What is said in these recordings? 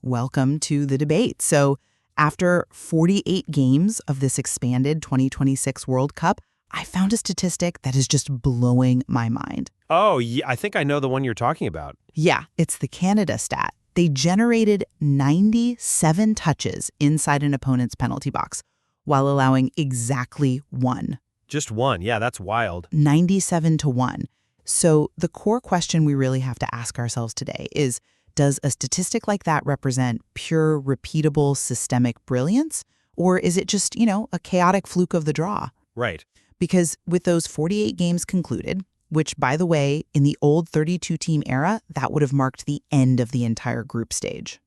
welcome to the debate. So after 48 games of this expanded 2026 World Cup, I found a statistic that is just blowing my mind. Oh, yeah, I think I know the one you're talking about. Yeah, it's the Canada stat. They generated 97 touches inside an opponent's penalty box while allowing exactly one. Just one. Yeah, that's wild. 97 to 1. So the core question we really have to ask ourselves today is, does a statistic like that represent pure, repeatable, systemic brilliance? Or is it just, a chaotic fluke of the draw? Right. Because with those 48 games concluded, which, by the way, in the old 32-team era, that would have marked the end of the entire group stage.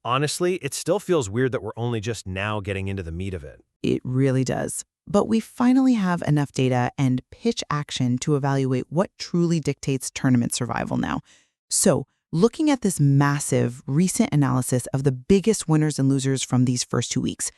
Honestly, it still feels weird that we're only just now getting into the meat of it. It really does. But we finally have enough data and pitch action to evaluate what truly dictates tournament survival now. So, looking at this massive, recent analysis of the biggest winners and losers from these first 2 weeks,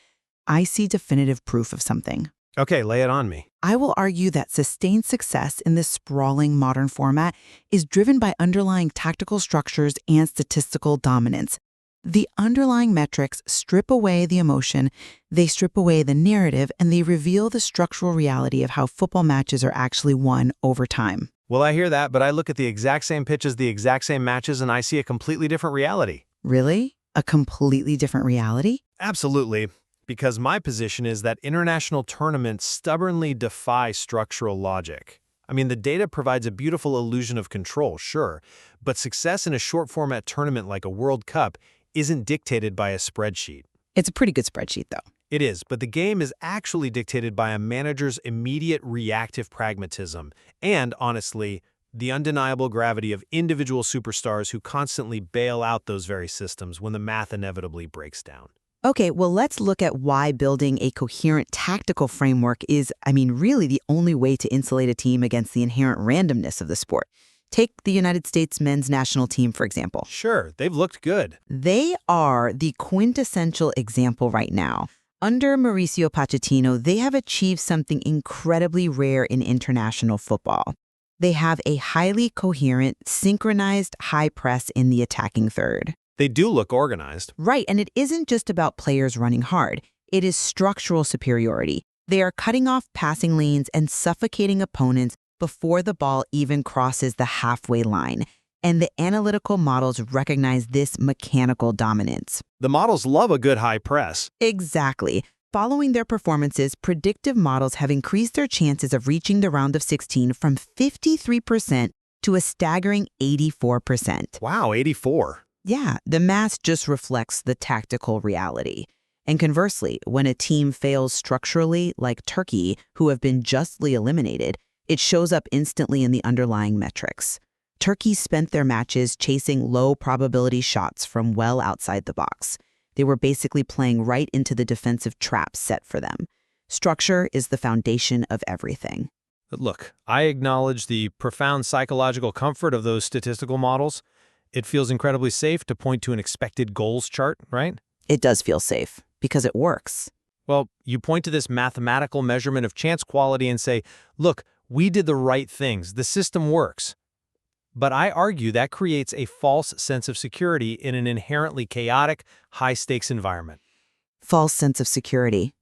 I see definitive proof of something. Okay, lay it on me. I will argue that sustained success in this sprawling modern format is driven by underlying tactical structures and statistical dominance. The underlying metrics strip away the emotion, they strip away the narrative, and they reveal the structural reality of how football matches are actually won over time. Well, I hear that, but I look at the exact same pitches, the exact same matches, and I see a completely different reality. Really? A completely different reality? Absolutely. Because my position is that international tournaments stubbornly defy structural logic. I mean, the data provides a beautiful illusion of control, sure, but success in a short-format tournament like a World Cup isn't dictated by a spreadsheet. It's a pretty good spreadsheet, though. It is, but the game is actually dictated by a manager's immediate reactive pragmatism and, honestly, the undeniable gravity of individual superstars who constantly bail out those very systems when the math inevitably breaks down. Okay, well, let's look at why building a coherent tactical framework is, really the only way to insulate a team against the inherent randomness of the sport. Take the United States men's national team, for example. Sure, they've looked good. They are the quintessential example right now. Under Mauricio Pochettino, they have achieved something incredibly rare in international football. They have a highly coherent, synchronized high press in the attacking third. They do look organized. Right, and it isn't just about players running hard. It is structural superiority. They are cutting off passing lanes and suffocating opponents before the ball even crosses the halfway line. And the analytical models recognize this mechanical dominance. The models love a good high press. Exactly. Following their performances, predictive models have increased their chances of reaching the round of 16 from 53% to a staggering 84%. Wow, 84. Yeah, the math just reflects the tactical reality. And conversely, when a team fails structurally, like Turkey, who have been justly eliminated, it shows up instantly in the underlying metrics. Turkey spent their matches chasing low-probability shots from well outside the box. They were basically playing right into the defensive traps set for them. Structure is the foundation of everything. Look, I acknowledge the profound psychological comfort of those statistical models. It feels incredibly safe to point to an expected goals chart, right? It does feel safe, because it works. Well, you point to this mathematical measurement of chance quality and say, look, we did the right things. The system works. But I argue that creates a false sense of security in an inherently chaotic, high-stakes environment. False sense of security.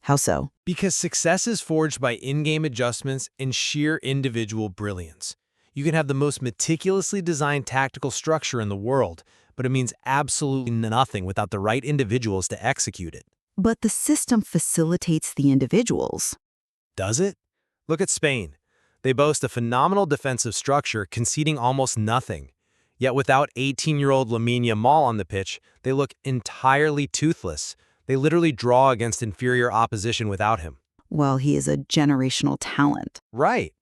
How so? Because success is forged by in-game adjustments and sheer individual brilliance. You can have the most meticulously designed tactical structure in the world, but it means absolutely nothing without the right individuals to execute it. But the system facilitates the individuals. Does it? Look at Spain. They boast a phenomenal defensive structure, conceding almost nothing. Yet without 18-year-old Lamine Yamal on the pitch, they look entirely toothless. They literally draw against inferior opposition without him. Well, he is a generational talent. Right.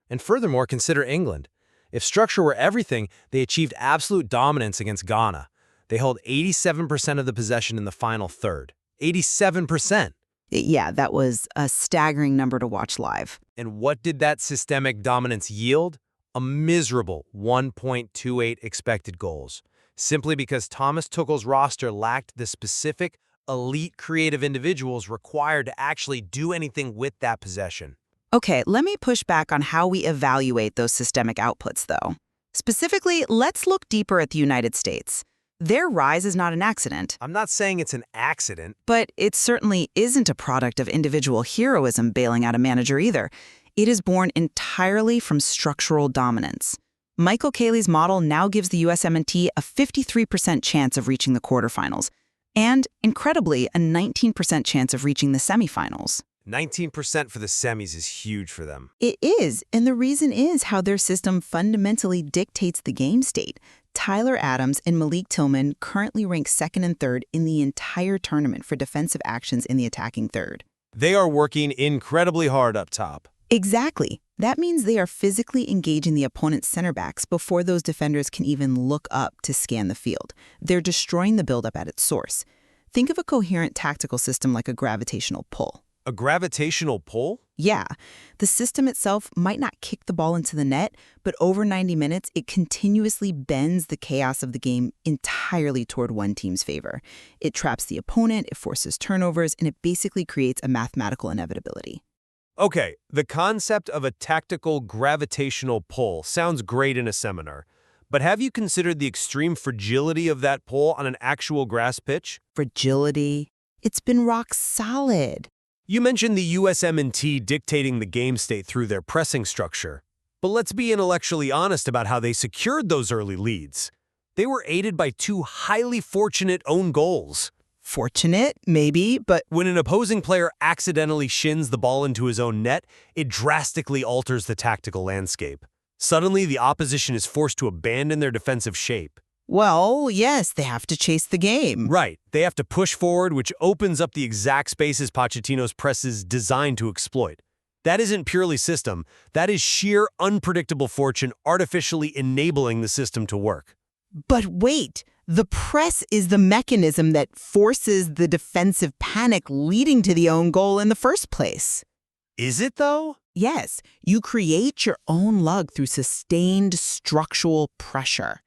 And furthermore, consider England. If structure were everything, they achieved absolute dominance against Ghana. They hold 87% of the possession in the final third. 87%! Yeah, that was a staggering number to watch live. And what did that systemic dominance yield? A miserable 1.28 expected goals. Simply because Thomas Tuchel's roster lacked the specific, elite creative individuals required to actually do anything with that possession. Okay, let me push back on how we evaluate those systemic outputs, though. Specifically, let's look deeper at the United States. Their rise is not an accident, I'm not saying it's an accident. but it certainly isn't a product of individual heroism bailing out a manager either. It is born entirely from structural dominance. Michael Cayley's model now gives the USMNT a 53% chance of reaching the quarterfinals, and, incredibly, a 19% chance of reaching the semifinals. 19% for the semis is huge for them. It is, and the reason is how their system fundamentally dictates the game state. Tyler Adams and Malik Tillman currently rank second and third in the entire tournament for defensive actions in the attacking third. They are working incredibly hard up top. Exactly. That means they are physically engaging the opponent's center backs before those defenders can even look up to scan the field. They're destroying the buildup at its source. Think of a coherent tactical system like a gravitational pull. A gravitational pull? Yeah, the system itself might not kick the ball into the net, but over 90 minutes, it continuously bends the chaos of the game entirely toward one team's favor. It traps the opponent, it forces turnovers, and it basically creates a mathematical inevitability. Okay, the concept of a tactical gravitational pull sounds great in a seminar. But have you considered the extreme fragility of that pull on an actual grass pitch? Fragility? It's been rock solid. You mentioned the USMNT dictating the game state through their pressing structure. But let's be intellectually honest about how they secured those early leads. They were aided by two highly fortunate own goals. Fortunate, maybe, but When an opposing player accidentally shins the ball into his own net, it drastically alters the tactical landscape. Suddenly, the opposition is forced to abandon their defensive shape. well, yes, they have to chase the game. Right, they have to push forward, which opens up the exact spaces Pochettino's press is designed to exploit. That isn't purely system, that is sheer unpredictable fortune artificially enabling the system to work. But wait, the press is the mechanism that forces the defensive panic leading to the own goal in the first place. Is it though? Yes, you create your own luck through sustained structural pressure.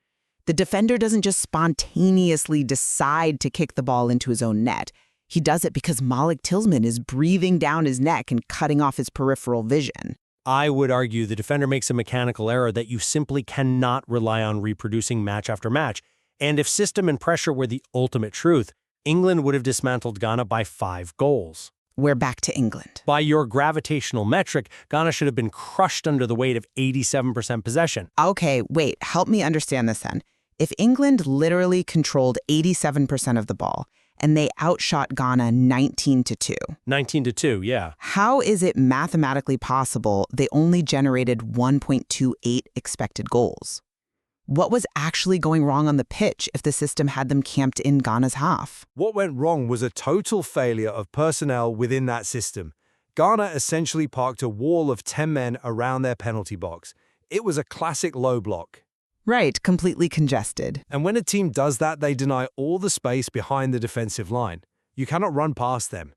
The defender doesn't just spontaneously decide to kick the ball into his own net. He does it because Malik Tillman is breathing down his neck and cutting off his peripheral vision. I would argue the defender makes a mechanical error that you simply cannot rely on reproducing match after match. And if system and pressure were the ultimate truth, England would have dismantled Ghana by 5 goals. We're back to England. By your gravitational metric, Ghana should have been crushed under the weight of 87% possession. Okay, wait, help me understand this then. If England literally controlled 87% of the ball, and they outshot Ghana 19-2. 19-2, yeah. How is it mathematically possible they only generated 1.28 expected goals? What was actually going wrong on the pitch if the system had them camped in Ghana's half? What went wrong was a total failure of personnel within that system. Ghana essentially parked a wall of 10 men around their penalty box. It was a classic low block. Right, completely congested. And when a team does that, they deny all the space behind the defensive line. You cannot run past them.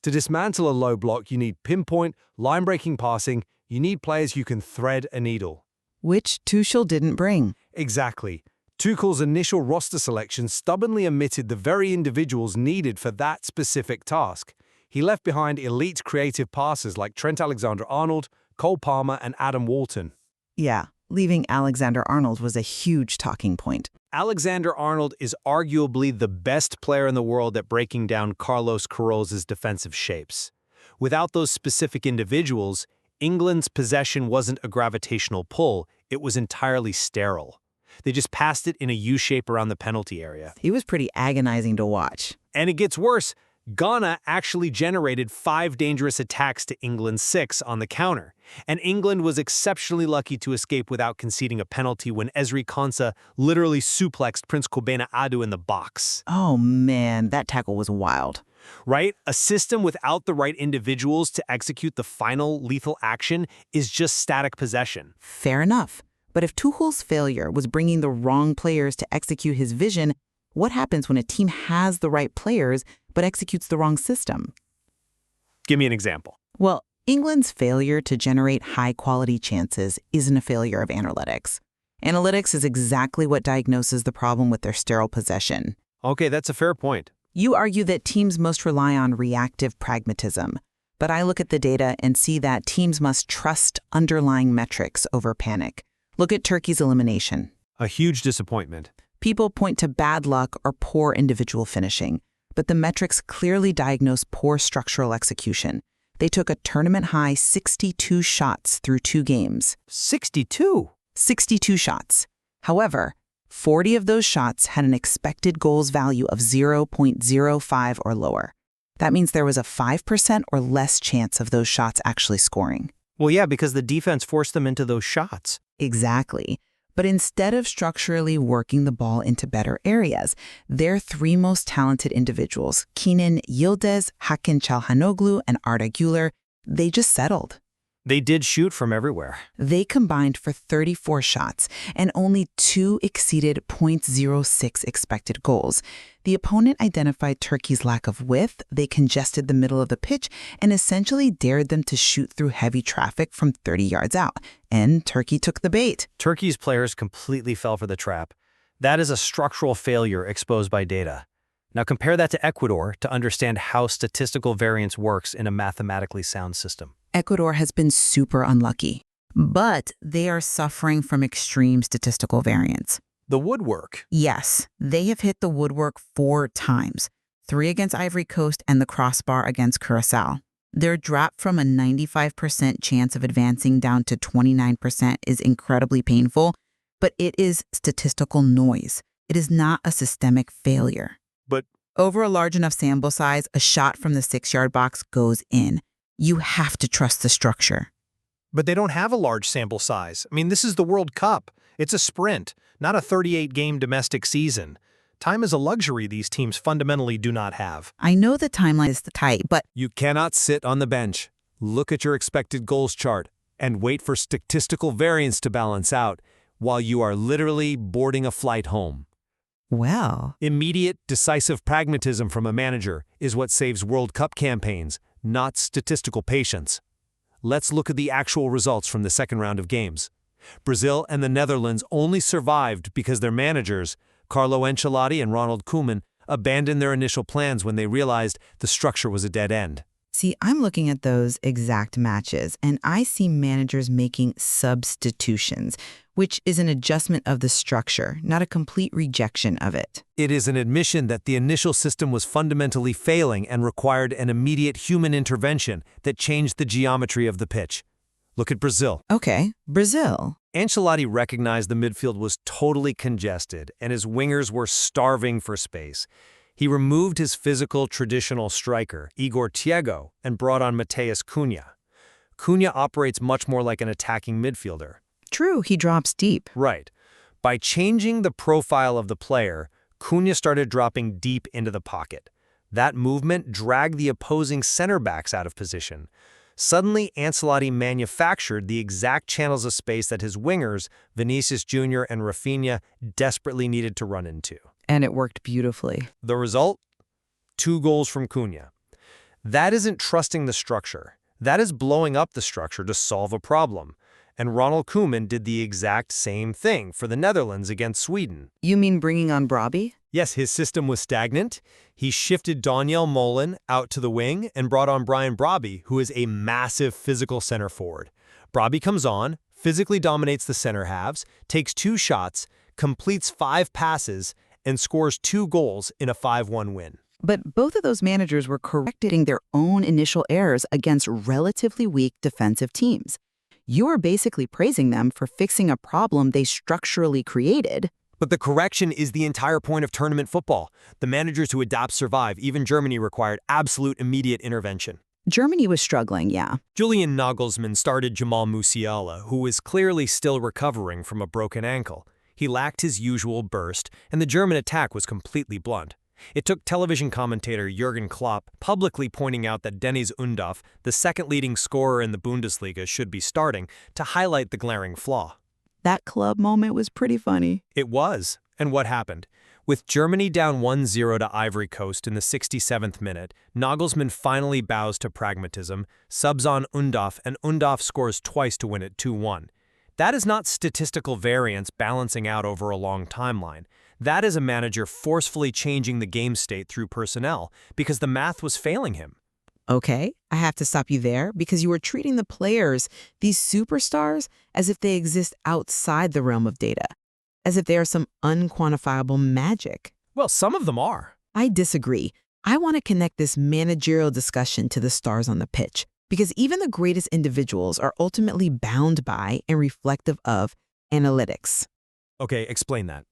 To dismantle a low block, you need pinpoint, line-breaking passing. You need players who can thread a needle. Which Tuchel didn't bring. Exactly. Tuchel's initial roster selection stubbornly omitted the very individuals needed for that specific task. He left behind elite creative passers like Trent Alexander-Arnold, Cole Palmer, and Adam Walton. Yeah, leaving Alexander-Arnold was a huge talking point. Alexander-Arnold is arguably the best player in the world at breaking down Carlos Queiroz' defensive shapes. Without those specific individuals, England's possession wasn't a gravitational pull, it was entirely sterile. They just passed it in a U-shape around the penalty area. He was pretty agonizing to watch. And it gets worse. Ghana actually generated 5 dangerous attacks to England's 6 on the counter. And England was exceptionally lucky to escape without conceding a penalty when Ezri Konsa literally suplexed Prince Kobena Adu in the box. Oh man, that tackle was wild. Right? A system without the right individuals to execute the final lethal action is just static possession. Fair enough. But if Tuchel's failure was bringing the wrong players to execute his vision, what happens when a team has the right players but executes the wrong system? Give me an example. Well, England's failure to generate high-quality chances isn't a failure of analytics. Analytics is exactly what diagnoses the problem with their sterile possession. Okay, that's a fair point. You argue that teams most rely on reactive pragmatism, but I look at the data and see that teams must trust underlying metrics over panic. Look at Turkey's elimination. A huge disappointment. People point to bad luck or poor individual finishing, but the metrics clearly diagnose poor structural execution. They took a tournament-high 62 shots through 2 games. 62? 62 shots. However, 40 of those shots had an expected goals value of 0.05 or lower. That means there was a 5% or less chance of those shots actually scoring. Well, yeah, because the defense forced them into those shots. Exactly. But instead of structurally working the ball into better areas, their 3 most talented individuals, Kenan Yildiz, Hakan Çalhanoğlu, and Arda Güler, they just settled. They did shoot from everywhere. They combined for 34 shots, and only 2 exceeded .06 expected goals. The opponent identified Turkey's lack of width, they congested the middle of the pitch, and essentially dared them to shoot through heavy traffic from 30 yards out. And Turkey took the bait. Turkey's players completely fell for the trap. That is a structural failure exposed by data. Now compare that to Ecuador to understand how statistical variance works in a mathematically sound system. Ecuador has been super unlucky, but they are suffering from extreme statistical variance. The woodwork. Yes, they have hit the woodwork 4 times, 3 against Ivory Coast and the crossbar against Curaçao. Their drop from a 95% chance of advancing down to 29% is incredibly painful, but it is statistical noise. It is not a systemic failure. But over a large enough sample size, a shot from the 6-yard box goes in. You have to trust the structure. But they don't have a large sample size. I mean, this is the World Cup. It's a sprint, not a 38-game domestic season. Time is a luxury these teams fundamentally do not have. I know the timeline is tight, but You cannot sit on the bench, look at your expected goals chart, and wait for statistical variance to balance out while you are literally boarding a flight home. well, Immediate, decisive pragmatism from a manager is what saves World Cup campaigns, not statistical patience. Let's look at the actual results from the second round of games. Brazil and the Netherlands only survived because their managers, Carlo Ancelotti and Ronald Koeman, abandoned their initial plans when they realized the structure was a dead end. see, I'm looking at those exact matches, and I see managers making substitutions, which is an adjustment of the structure, not a complete rejection of it. It is an admission that the initial system was fundamentally failing and required an immediate human intervention that changed the geometry of the pitch. Look at Brazil. Okay, Brazil. Ancelotti recognized the midfield was totally congested and his wingers were starving for space. He removed his physical traditional striker, Igor Thiago, and brought on Mateus Cunha. Cunha operates much more like an attacking midfielder. True, he drops deep. Right. By changing the profile of the player, Cunha started dropping deep into the pocket. That movement dragged the opposing center backs out of position. Suddenly, Ancelotti manufactured the exact channels of space that his wingers, Vinicius Jr. and Rafinha, desperately needed to run into. And it worked beautifully. The result? 2 goals from Cunha. That isn't trusting the structure. That is blowing up the structure to solve a problem. And Ronald Koeman did the exact same thing for the Netherlands against Sweden. You mean bringing on Brobby? Yes, his system was stagnant. He shifted Daniel Molen out to the wing and brought on Brian Brobby, who is a massive physical center forward. Brobby comes on, physically dominates the center halves, takes 2 shots, completes 5 passes, and scores 2 goals in a 5-1 win. But both of those managers were correcting their own initial errors against relatively weak defensive teams. You are basically praising them for fixing a problem they structurally created. But the correction is the entire point of tournament football. The managers who adapt survive. Even Germany required absolute immediate intervention. Germany was struggling, yeah. Julian Nagelsmann started Jamal Musiala, who was clearly still recovering from a broken ankle. He lacked his usual burst, and the German attack was completely blunt. It took television commentator Jurgen Klopp publicly pointing out that Deniz Undav, the second leading scorer in the Bundesliga, should be starting, to highlight the glaring flaw. That club moment was pretty funny. It was. And what happened? With Germany down 1-0 to Ivory Coast in the 67th minute, Nagelsmann finally bows to pragmatism, subs on Undav, and Undav scores twice to win it 2-1. That is not statistical variance balancing out over a long timeline. That is a manager forcefully changing the game state through personnel because the math was failing him. Okay, I have to stop you there because you were treating the players, these superstars, as if they exist outside the realm of data. as if they are some unquantifiable magic. Well, some of them are. I disagree. I want to connect this managerial discussion to the stars on the pitch, because even the greatest individuals are ultimately bound by and reflective of analytics. Okay, explain that.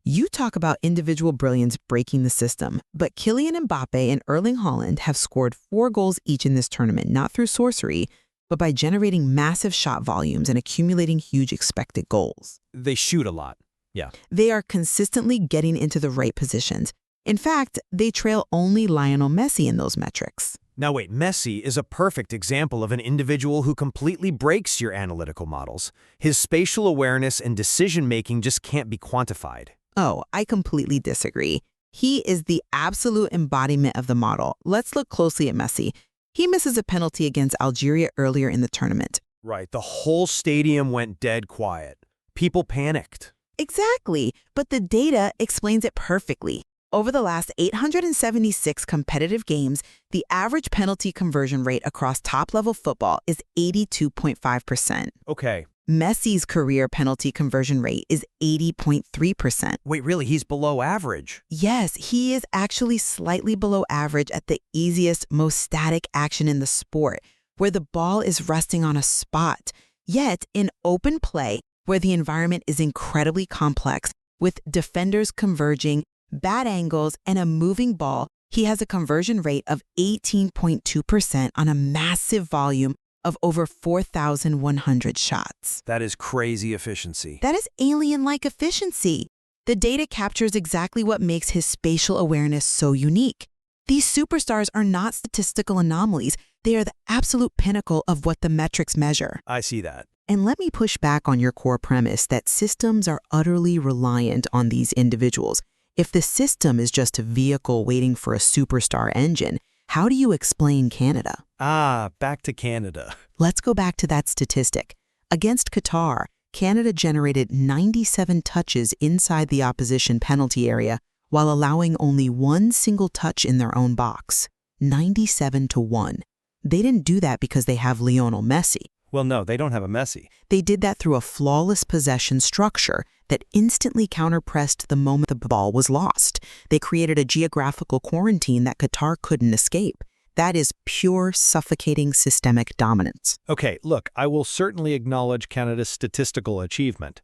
You talk about individual brilliance breaking the system, but Kylian Mbappe and Erling Haaland have scored 4 goals each in this tournament, not through sorcery, but by generating massive shot volumes and accumulating huge expected goals. They shoot a lot. Yeah. They are consistently getting into the right positions. In fact, they trail only Lionel Messi in those metrics. Now wait, Messi is a perfect example of an individual who completely breaks your analytical models. His spatial awareness and decision-making just can't be quantified. Oh, I completely disagree. He is the absolute embodiment of the model. Let's look closely at Messi. He misses a penalty against Algeria earlier in the tournament. Right, the whole stadium went dead quiet. People panicked. Exactly, but the data explains it perfectly. Over the last 876 competitive games, the average penalty conversion rate across top-level football is 82.5%. Okay. Messi's career penalty conversion rate is 80.3%. Wait, really? He's below average? Yes, he is actually slightly below average at the easiest, most static action in the sport, where the ball is resting on a spot. Yet, in open play, where the environment is incredibly complex, with defenders converging, bad angles, and a moving ball, he has a conversion rate of 18.2% on a massive volume of over 4,100 shots. That is crazy efficiency. That is alien-like efficiency. The data captures exactly what makes his spatial awareness so unique. These superstars are not statistical anomalies. They are the absolute pinnacle of what the metrics measure. I see that. And let me push back on your core premise that systems are utterly reliant on these individuals. If the system is just a vehicle waiting for a superstar engine, how do you explain Canada? Back to Canada. Let's go back to that statistic. Against Qatar, Canada generated 97 touches inside the opposition penalty area while allowing only one single touch in their own box. 97-1. They didn't do that because they have Lionel Messi. Well, no, they don't have a Messi. They did that through a flawless possession structure that instantly counterpressed the moment the ball was lost. They created a geographical quarantine that Qatar couldn't escape. That is pure, suffocating systemic dominance. Okay, look, I will certainly acknowledge Canada's statistical achievement.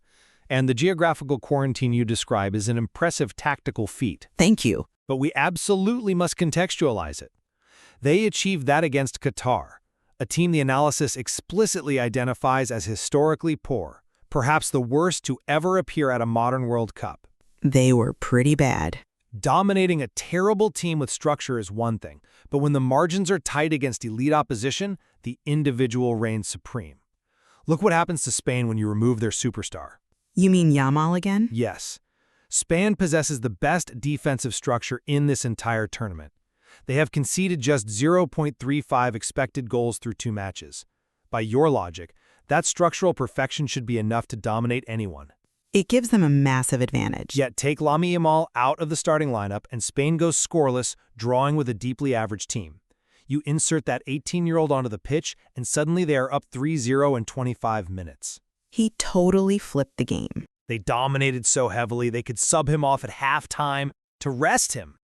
And the geographical quarantine you describe is an impressive tactical feat. Thank you. But we absolutely must contextualize it. They achieved that against Qatar, a team the analysis explicitly identifies as historically poor, perhaps the worst to ever appear at a modern World Cup. They were pretty bad. Dominating a terrible team with structure is one thing, but when the margins are tight against elite opposition, the individual reigns supreme. Look what happens to Spain when you remove their superstar. You mean Yamal again? Yes. Spain possesses the best defensive structure in this entire tournament. They have conceded just 0.35 expected goals through 2 matches. By your logic, that structural perfection should be enough to dominate anyone. It gives them a massive advantage. Yet take Lamine Yamal out of the starting lineup and Spain goes scoreless, drawing with a deeply average team. You insert that 18-year-old onto the pitch and suddenly they are up 3-0 in 25 minutes. He totally flipped the game. They dominated so heavily they could sub him off at halftime to rest him.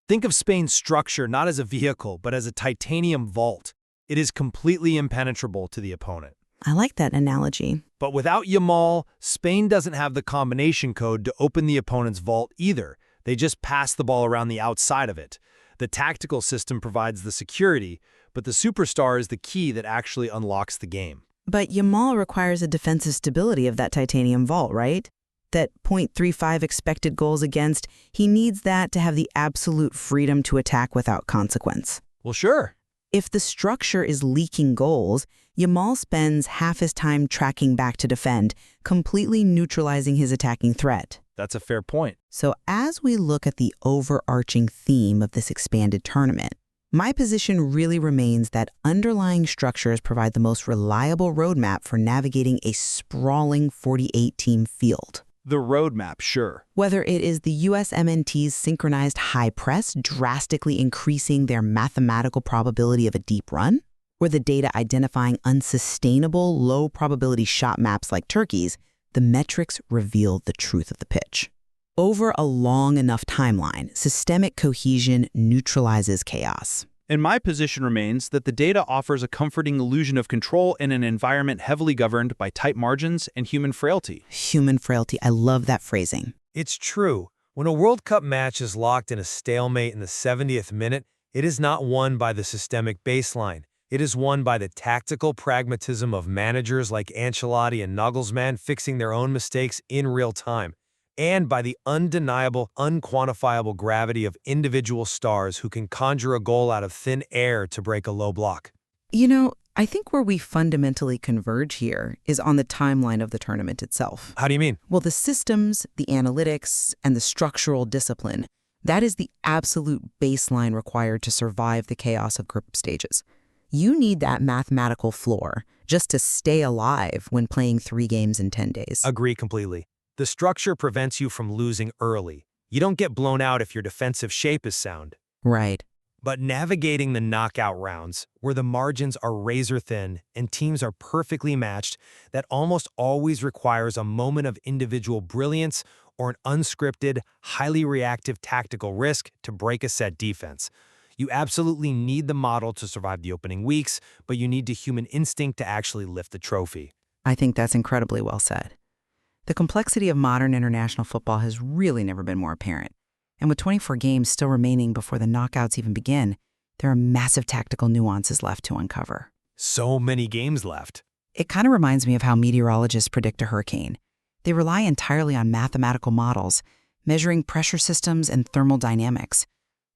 Think of Spain's structure not as a vehicle, but as a titanium vault. It is completely impenetrable to the opponent. I like that analogy. But without Yamal, Spain doesn't have the combination code to open the opponent's vault either. They just pass the ball around the outside of it. The tactical system provides the security, but the superstar is the key that actually unlocks the game. But Yamal requires a defensive stability of that titanium vault, right? That 0.35 expected goals against, he needs that to have the absolute freedom to attack without consequence. Well, sure. If the structure is leaking goals, Yamal spends half his time tracking back to defend, completely neutralizing his attacking threat. That's a fair point. So as we look at the overarching theme of this expanded tournament, my position really remains that underlying structures provide the most reliable roadmap for navigating a sprawling 48-team field. The roadmap, sure. Whether it is the USMNT's synchronized high press drastically increasing their mathematical probability of a deep run, or the data identifying unsustainable low-probability shot maps like Turkey's, the metrics reveal the truth of the pitch. Over a long enough timeline, systemic cohesion neutralizes chaos. And my position remains that the data offers a comforting illusion of control in an environment heavily governed by tight margins and human frailty. Human frailty, I love that phrasing. It's true. When a World Cup match is locked in a stalemate in the 70th minute, it is not won by the systemic baseline. It is won by the tactical pragmatism of managers like Ancelotti and Nagelsmann fixing their own mistakes in real time, and by the undeniable, unquantifiable gravity of individual stars who can conjure a goal out of thin air to break a low block. You know, I think where we fundamentally converge here is on the timeline of the tournament itself. How do you mean? Well, the systems, the analytics, and the structural discipline, that is the absolute baseline required to survive the chaos of group stages. You need that mathematical floor just to stay alive when playing 3 games in 10 days. Agree completely. The structure prevents you from losing early. You don't get blown out if your defensive shape is sound. Right. But navigating the knockout rounds, where the margins are razor-thin and teams are perfectly matched, that almost always requires a moment of individual brilliance or an unscripted, highly reactive tactical risk to break a set defense. You absolutely need the model to survive the opening weeks, but you need the human instinct to actually lift the trophy. I think that's incredibly well said. The complexity of modern international football has really never been more apparent. And with 24 games still remaining before the knockouts even begin, there are massive tactical nuances left to uncover. So many games left. It kind of reminds me of how meteorologists predict a hurricane. They rely entirely on mathematical models, measuring pressure systems and thermal dynamics.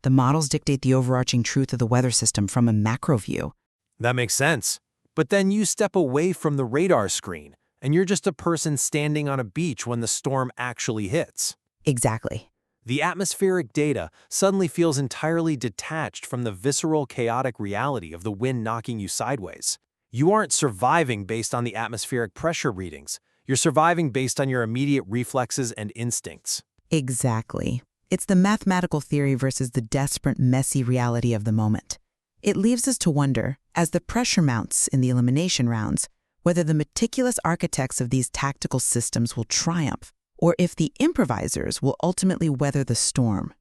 The models dictate the overarching truth of the weather system from a macro view. That makes sense. But then you step away from the radar screen, and you're just a person standing on a beach when the storm actually hits. Exactly. The atmospheric data suddenly feels entirely detached from the visceral, chaotic reality of the wind knocking you sideways. You aren't surviving based on the atmospheric pressure readings. You're surviving based on your immediate reflexes and instincts. Exactly. It's the mathematical theory versus the desperate, messy reality of the moment. It leaves us to wonder, as the pressure mounts in the elimination rounds, whether the meticulous architects of these tactical systems will triumph, or if the improvisers will ultimately weather the storm,